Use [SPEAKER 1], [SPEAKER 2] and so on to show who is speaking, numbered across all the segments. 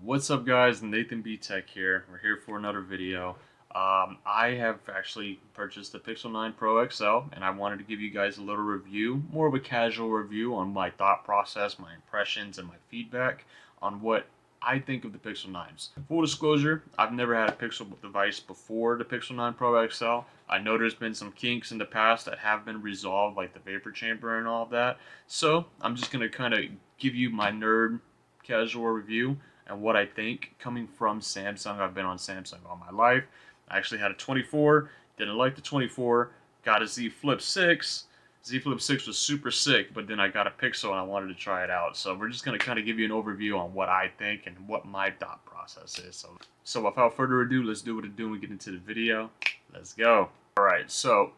[SPEAKER 1] What's up guys, Nathan B Tech here. We're here for another video. I have actually purchased the Pixel 9 Pro XL and I wanted to give you guys a little review, more of a casual review on my thought process, my impressions, and my feedback on what I think of the Pixel 9s. Full disclosure, I've never had a Pixel device before the Pixel 9 Pro XL. I know there's been some kinks in the past that have been resolved, like the vapor chamber and all of that. So I'm just going to kind of give you my nerd casual review and what I think coming from Samsung. I've been on Samsung all my life. I actually had a 24, didn't like the 24, got a Z Flip 6. Z Flip 6 was super sick, but then I got a Pixel and I wanted to try it out. So we're just going to kind of give you an overview on what I think and what my thought process is. So without further ado, let's do what it do and we get into the video. Let's go. Alright, so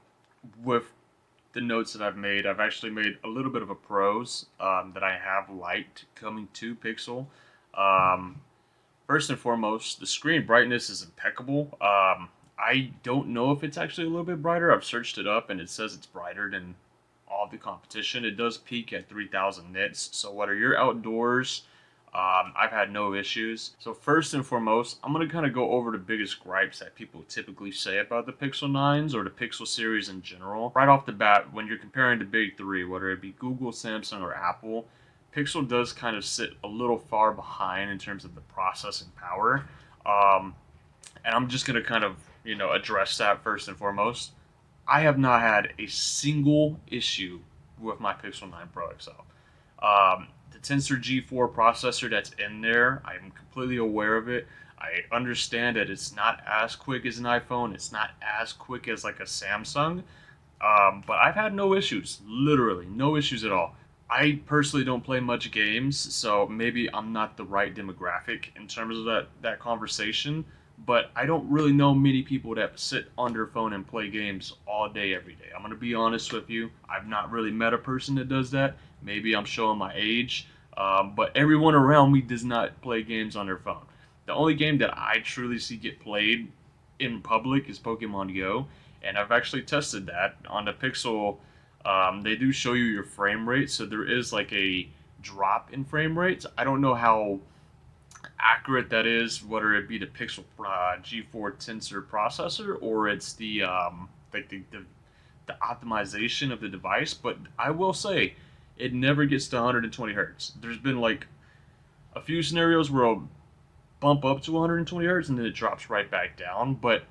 [SPEAKER 1] with the notes that I've made, I've actually made a little bit of a pros that I have liked coming to Pixel. First and foremost, the screen brightness is impeccable. I don't know if it's actually a little bit brighter. I've searched it up and it says it's brighter than all the competition. It does peak at 3000 nits. So whether you're outdoors, I've had no issues. So first and foremost, I'm going to kind of go over the biggest gripes that people typically say about the Pixel 9s or the Pixel series in general. Right off the bat, when you're comparing the big three, whether it be Google, Samsung, or Apple, Pixel does kind of sit a little far behind in terms of the processing power. And I'm just going to kind of, address that first and foremost. I have not had a single issue with my Pixel 9 Pro XL. The Tensor G4 processor that's in there, I'm completely aware of it. I understand that it's not as quick as an iPhone. It's not as quick as like a Samsung. But I've had no issues, literally no issues at all. I personally don't play much games, so maybe I'm not the right demographic in terms of that conversation. But I don't really know many people that sit on their phone and play games all day, every day. I'm going to be honest with you. I've not really met a person that does that. Maybe I'm showing my age. But everyone around me does not play games on their phone. The only game that I truly see get played in public is Pokemon Go. And I've actually tested that on the Pixel. They do show you your frame rate, so there is like a drop in frame rates. I don't know how accurate that is, whether it be the Pixel G4 Tensor processor or it's the like the optimization of the device, but I will say it never gets to 120 hertz. There's been like a few scenarios where I'll bump up to 120 hertz and then it drops right back down, but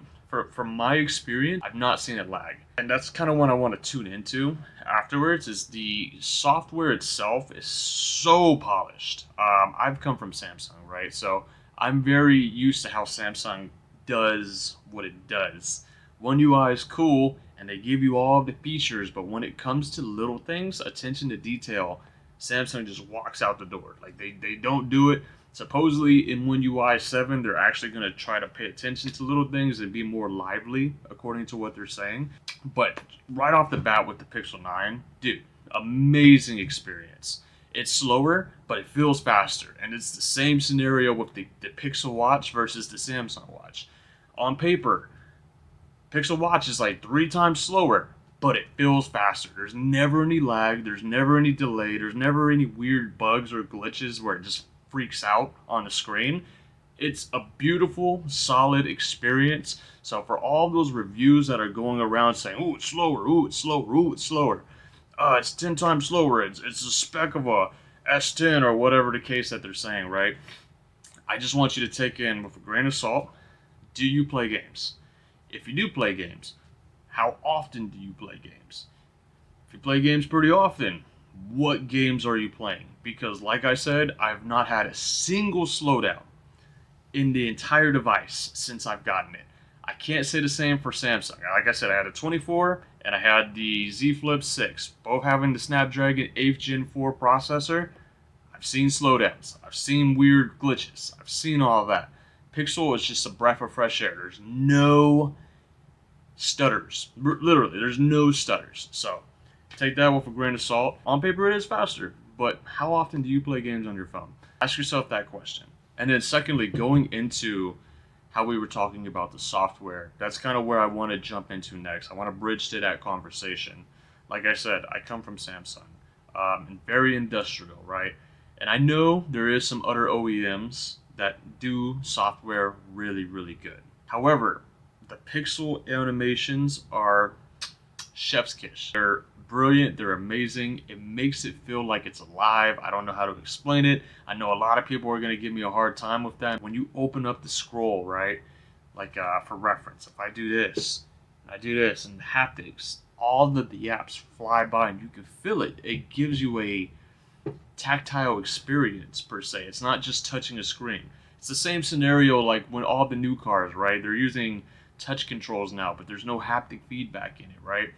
[SPEAKER 1] from my experience, I've not seen it lag. And that's kind of what I want to tune into afterwards, is the software itself is so polished. I've come from Samsung, right? So I'm very used to how Samsung does what it does. One UI is cool and they give you all the features, but when it comes to little things, attention to detail, Samsung just walks out the door. Like they don't do it. Supposedly in One UI 7, they're actually going to try to pay attention to little things and be more lively, according to what they're saying. But right off the bat with the Pixel 9, dude, amazing experience. It's slower, but it feels faster. And it's the same scenario with the Pixel Watch versus the Samsung Watch. On paper, Pixel Watch is like 3 times slower, but it feels faster. There's never any lag, there's never any delay, there's never any weird bugs or glitches where it just freaks out on the screen. It's a beautiful, solid experience. So for all those reviews that are going around saying, "Oh, it's slower. Oh, it's slower. Oh, it's slower. It's 10 times slower. It's a speck of a S10 or whatever the case that they're saying," right? I just want you to take in with a grain of salt. Do you play games? If you do play games, how often do you play games? If you play games pretty often, what games are you playing? Because like I said, I've not had a single slowdown in the entire device since I've gotten it. I can't say the same for Samsung. Like I said, I had a 24 and I had the Z Flip 6, both having the Snapdragon 8th Gen 4 processor. I've seen slowdowns. I've seen weird glitches. I've seen all of that. Pixel is just a breath of fresh air. There's no stutters. Literally, there's no stutters. So take that with a grain of salt. On paper, it is faster, but how often do you play games on your phone? Ask yourself that question. And then secondly, going into how we were talking about the software, that's kind of where I want to jump into next. I want to bridge to that conversation. Like I said, I come from Samsung, and very industrial, right? And I know there is some other OEMs that do software really, really good. However, the pixel animations are chef's kiss. They're brilliant, they're amazing. It makes it feel like it's alive. I don't know how to explain it. I know a lot of people are going to give me a hard time with that. When you open up the scroll, right? Like for reference, if I do this, and I do this, and haptics, all the apps fly by and you can feel it. It gives you a tactile experience per se. It's not just touching a screen. It's the same scenario like when all the new cars, right? They're using touch controls now, but there's no haptic feedback in it, right?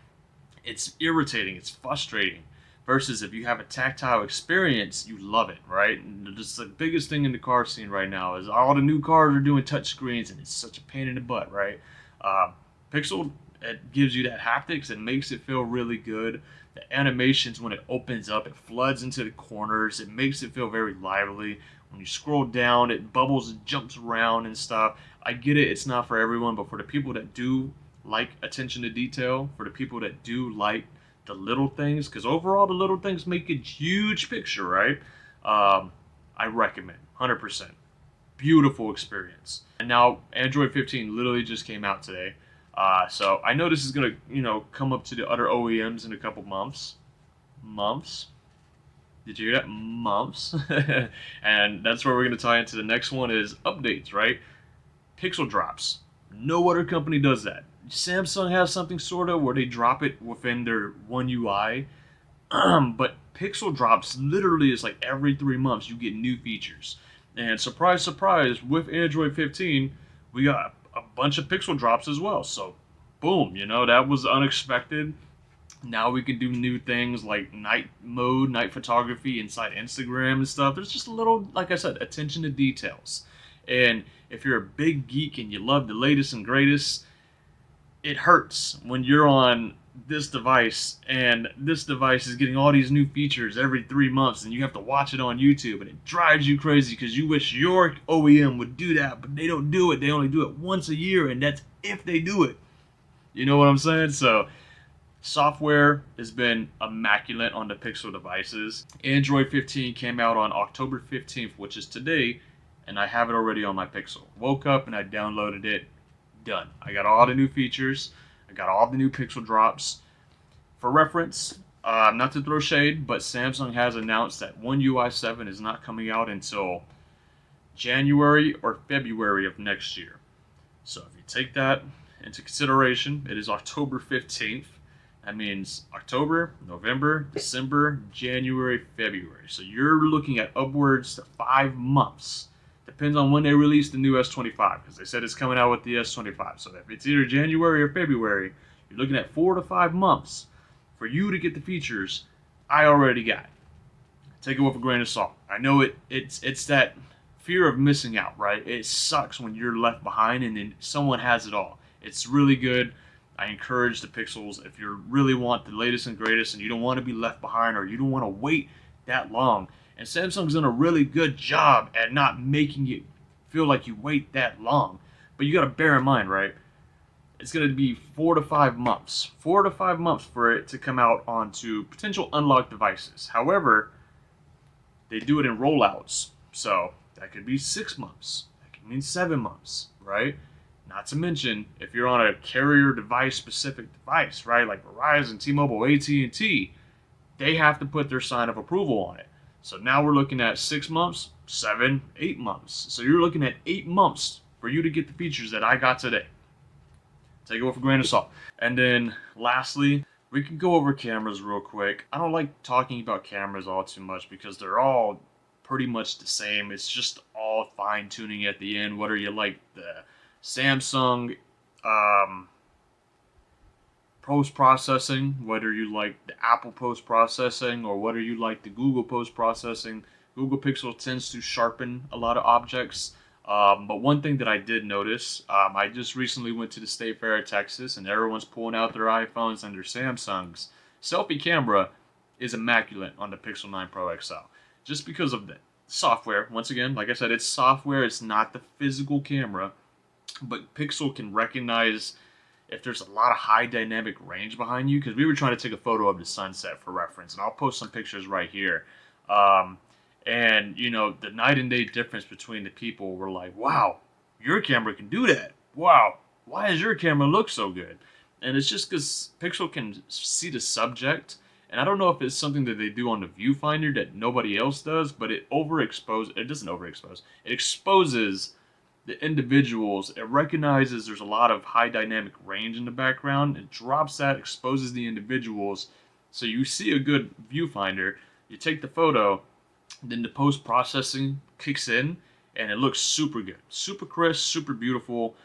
[SPEAKER 1] It's irritating, it's frustrating. Versus if you have a tactile experience, you love it, right? And just the biggest thing in the car scene right now is all the new cars are doing touch screens, and it's such a pain in the butt, right? Uh, Pixel, it gives you that haptics and makes it feel really good. The animations, when it opens up, it floods into the corners. It makes it feel very lively. When you scroll down, it bubbles and jumps around and stuff. I get it, it's not for everyone, but for the people that do like attention to detail, for the people that do like the little things, because overall the little things make a huge picture, right? I recommend 100%. Beautiful experience. And now Android 15 literally just came out today. So I know this is gonna, come up to the other OEMs in a couple months. Months. Did you hear that? Months. And that's where we're gonna tie into the next one is updates, right? Pixel drops. No other company does that. Samsung has something sort of where they drop it within their One UI, but Pixel drops literally is like every 3 months you get new features. And surprise, surprise, with Android 15, we got a bunch of Pixel drops as well. So, boom, that was unexpected. Now we can do new things like night mode, night photography inside Instagram and stuff. There's just a little, like I said, attention to details. And if you're a big geek and you love the latest and greatest, it hurts when you're on this device and this device is getting all these new features every 3 months and you have to watch it on YouTube and it drives you crazy because you wish your OEM would do that, but they don't do it. They only do it once a year, and that's if they do it. You know what I'm saying? So software has been immaculate on the Pixel devices. Android 15 came out on October 15th, which is today, and I have it already on my Pixel. Woke up and I downloaded it. Done. I got all the new features. I got all the new Pixel drops. For reference, not to throw shade, but Samsung has announced that One UI 7 is not coming out until January or February of next year. So if you take that into consideration, it is October 15th. That means October, November, December, January, February. So you're looking at upwards to 5 months. Depends on when they release the new S25, because they said it's coming out with the S25. So if it's either January or February, you're looking at 4 to 5 months for you to get the features I already got. Take it with a grain of salt. I know it's that fear of missing out, right? It sucks when you're left behind and then someone has it all. It's really good. I encourage the Pixels, if you really want the latest and greatest and you don't want to be left behind or you don't want to wait that long. And Samsung's done a really good job at not making it feel like you wait that long. But you got to bear in mind, right? It's going to be 4 to 5 months. 4 to 5 months for it to come out onto potential unlocked devices. However, they do it in rollouts. So that could be 6 months. That could mean 7 months, right? Not to mention, if you're on a carrier device specific device, right, like Verizon, T-Mobile, AT&T, they have to put their sign of approval on it. So now we're looking at 6 months, 7, 8 months. So you're looking at 8 months for you to get the features that I got today. Take it with a grain of salt. And then lastly, we can go over cameras real quick. I don't like talking about cameras all too much because they're all pretty much the same. It's just all fine tuning at the end, whether you like the Samsung post-processing, whether you like the Apple post-processing or whether you like the Google post-processing. Google Pixel tends to sharpen a lot of objects. But one thing that I did notice, I just recently went to the State Fair of Texas and everyone's pulling out their iPhones and their Samsungs. Selfie camera is immaculate on the Pixel 9 Pro XL. Just because of the software. Once again, like I said, it's software, it's not the physical camera. But Pixel can recognize if there's a lot of high dynamic range behind you, because we were trying to take a photo of the sunset for reference, and I'll post some pictures right here. And you know, the night and day difference between the people were like, wow, your camera can do that. Wow, why does your camera look so good? And it's just because Pixel can see the subject, and I don't know if it's something that they do on the viewfinder that nobody else does, but it overexposes. It doesn't overexpose. It exposes the individuals. It recognizes there's a lot of high dynamic range in the background. It drops that, exposes the individuals, so you see a good viewfinder. You take the photo, then the post processing kicks in, and it looks super good, super crisp, super beautiful.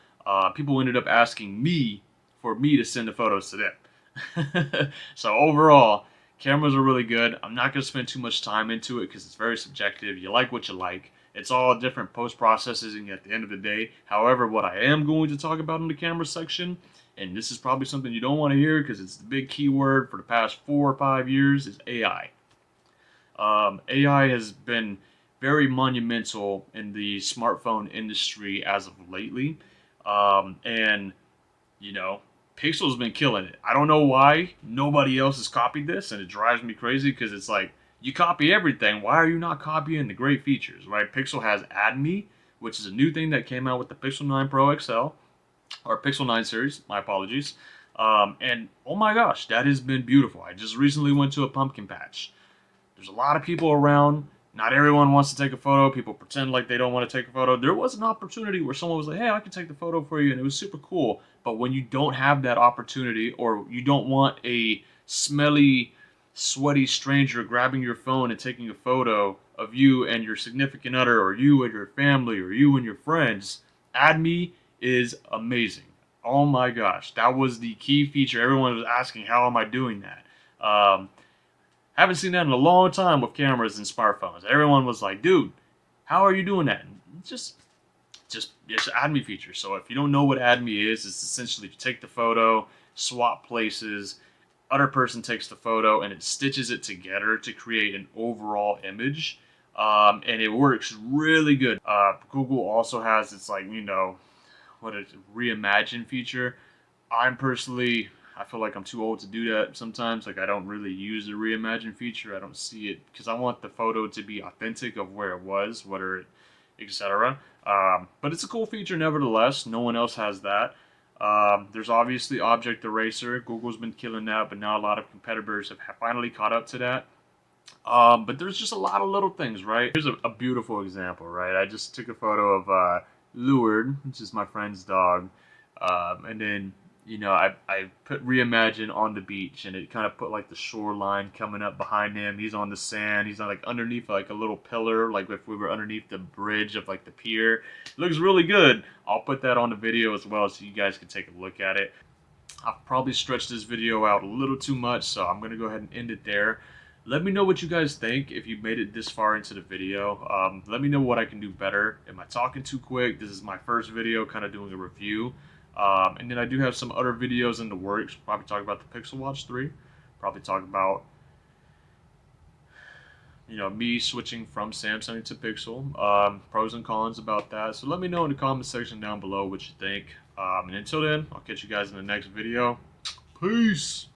[SPEAKER 1] People ended up asking me for me to send the photos to them. So overall, cameras are really good. I'm not gonna spend too much time into it because it's very subjective. You like what you like. It's all different post processing at the end of the day. However, what I am going to talk about in the camera section, and this is probably something you don't want to hear because it's the big keyword for the past 4 or 5 years, is AI. AI has been very monumental in the smartphone industry as of lately. And, you know, Pixel's been killing it. I don't know why nobody else has copied this, and it drives me crazy because it's like, you copy everything. Why are you not copying the great features, right? Pixel has Add Me, which is a new thing that came out with the Pixel 9 Pro XL, or Pixel 9 series, my apologies. And oh my gosh, that has been beautiful. I just recently went to a pumpkin patch. There's a lot of people around. Not everyone wants to take a photo. People pretend like they don't want to take a photo. There was an opportunity where someone was like, hey, I can take the photo for you, and it was super cool. But when you don't have that opportunity, or you don't want a smelly, sweaty stranger grabbing your phone and taking a photo of you and your significant other, or you and your family, or you and your friends, Add Me is amazing. Oh my gosh, that was the key feature. Everyone was asking, how am I doing that? Haven't seen that in a long time with cameras and smartphones. Everyone was like, dude, how are you doing that? And just Add Me feature. So if you don't know what Add Me is, it's essentially you take the photo, swap places, other person takes the photo, and it stitches it together to create an overall image. And it works really good. Google also has its like, you know, what a reimagine feature. I'm personally, I feel like I'm too old to do that sometimes. Like I don't really use the reimagine feature. I don't see it because I want the photo to be authentic of where it was, whether it, etc. But it's a cool feature nevertheless. No one else has that. There's obviously Object Eraser. Google's been killing that, but now a lot of competitors have finally caught up to that. But there's just a lot of little things, right? Here's a beautiful example, right? I just took a photo of Lured, which is my friend's dog, and then you know I put Reimagine on the beach, and it kind of put like the shoreline coming up behind him. He's on the sand. He's on like underneath like a little pillar, like if we were underneath the bridge of like the pier. It looks really good. I'll put that on the video as well, so you guys can take a look at it. I've probably stretched this video out a little too much, so I'm gonna go ahead and end it there. Let me know what you guys think if you made it this far into the video. Let me know what I can do better. Am I talking too quick? This is my first video kind of doing a review. And then I do have some other videos in the works. Probably talk about the Pixel Watch 3. Probably talk about, you know, me switching from Samsung to Pixel. Pros and cons about that. So let me know in the comment section down below what you think. And until then, I'll catch you guys in the next video. Peace!